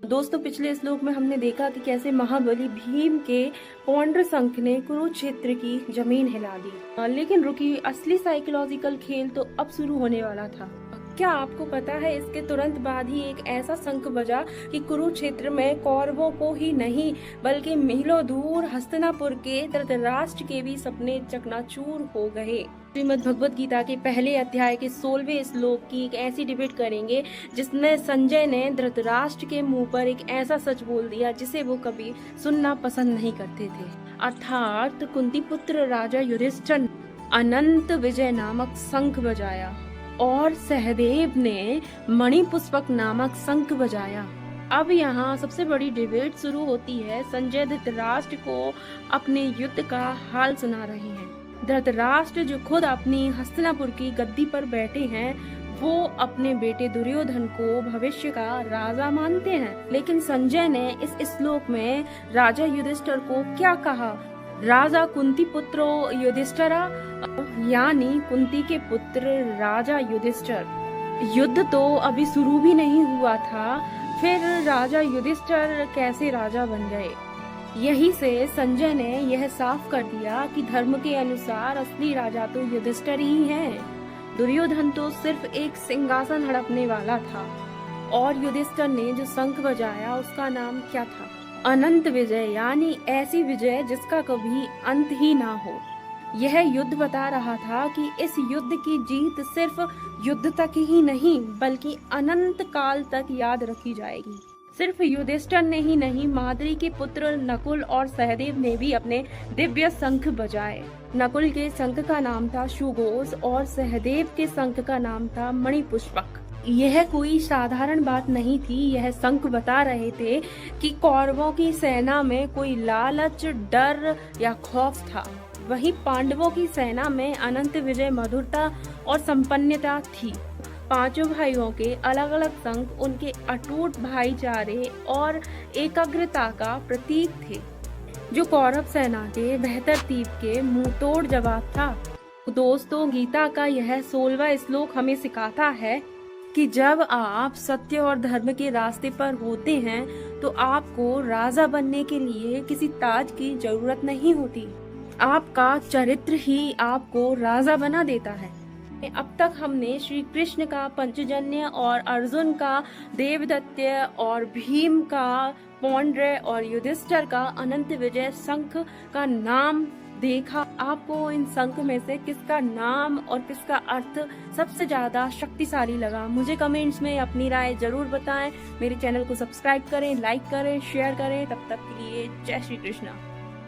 दोस्तों, पिछले श्लोक में हमने देखा कि कैसे महाबली भीम के पौंड्र शंख ने कुरुक्षेत्र की जमीन हिला दी। लेकिन रुकी, असली साइकोलॉजिकल खेल तो अब शुरू होने वाला था। क्या आपको पता है, इसके तुरंत बाद ही एक ऐसा शंख बजा कि कुरुक्षेत्र में कौरवों को ही नहीं बल्कि मीलों दूर हस्तिनापुर के धृतराष्ट्र के भी सपने चकनाचूर हो गए। श्रीमद् भगवत गीता के पहले अध्याय के 16वें श्लोक की एक ऐसी डिबेट करेंगे जिसमें संजय ने धृतराष्ट्र के मुंह पर एक ऐसा सच बोल दिया जिसे वो कभी सुनना पसंद नहीं करते थे। अर्थात कुंती पुत्र राजा युधिष्ठिर अनंत विजय नामक शंख बजाया और सहदेव ने मणिपुष्पक नामक शंख बजाया। अब यहाँ सबसे बड़ी डिबेट शुरू होती है। संजय धृतराष्ट्र को अपने युद्ध का हाल सुना रहे हैं। धृतराष्ट्र जो खुद अपनी हस्तिनापुर की गद्दी पर बैठे हैं, वो अपने बेटे दुर्योधन को भविष्य का राजा मानते हैं। लेकिन संजय ने इस श्लोक में राजा युधिष्ठिर को क्या कहा? राजा कुंती पुत्रो युधिष्ठिरा, यानी कुंती के पुत्र राजा युधिष्ठिर। युद्ध तो अभी शुरू भी नहीं हुआ था, फिर राजा युधिष्ठिर कैसे राजा बन गए? यही से संजय ने यह साफ कर दिया कि धर्म के अनुसार असली राजा तो युधिष्ठिर ही हैं। दुर्योधन तो सिर्फ एक सिंहासन हड़पने वाला था। और युधिष्ठिर ने जो शंख बजाया उसका नाम क्या था? अनंत विजय, यानी ऐसी विजय जिसका कभी अंत ही ना हो। यह युद्ध बता रहा था कि इस युद्ध की जीत सिर्फ युद्ध तक ही नहीं बल्कि अनंत काल तक याद रखी जाएगी। सिर्फ युधिष्ठिर ने ही नहीं, माद्री के पुत्र नकुल और सहदेव ने भी अपने दिव्य शंख बजाए। नकुल के शंख का नाम था सुघोष और सहदेव के शंख का नाम था मणिपुष्पक। यह कोई साधारण बात नहीं थी। यह शंख बता रहे थे कि कौरवों की सेना में कोई लालच, डर या खौफ था। वहीं पांडवों की सेना में अनंत विजय, मधुरता और संपन्नता थी। पांचों भाइयों के अलग अलग शंख उनके अटूट भाईचारे और एकाग्रता का प्रतीक थे, जो कौरव सेना के बेहतर तीर के मुंहतोड़ जवाब था। दोस्तों, गीता का यह 16वां श्लोक हमें सिखाता है कि जब आप सत्य और धर्म के रास्ते पर होते हैं तो आपको राजा बनने के लिए किसी ताज की जरूरत नहीं होती। आपका चरित्र ही आपको राजा बना देता है। अब तक हमने श्री कृष्ण का पंचजन्य और अर्जुन का देवदत्य और भीम का पौंड्र और युधिष्ठिर का अनंत विजय शंख का नाम देखा। आपको इन शंख में से किसका नाम और किसका अर्थ सबसे ज्यादा शक्तिशाली लगा? मुझे कमेंट्स में अपनी राय जरूर बताएं। मेरे चैनल को सब्सक्राइब करें, लाइक करें, शेयर करें। तब तक के लिए जय श्री कृष्णा।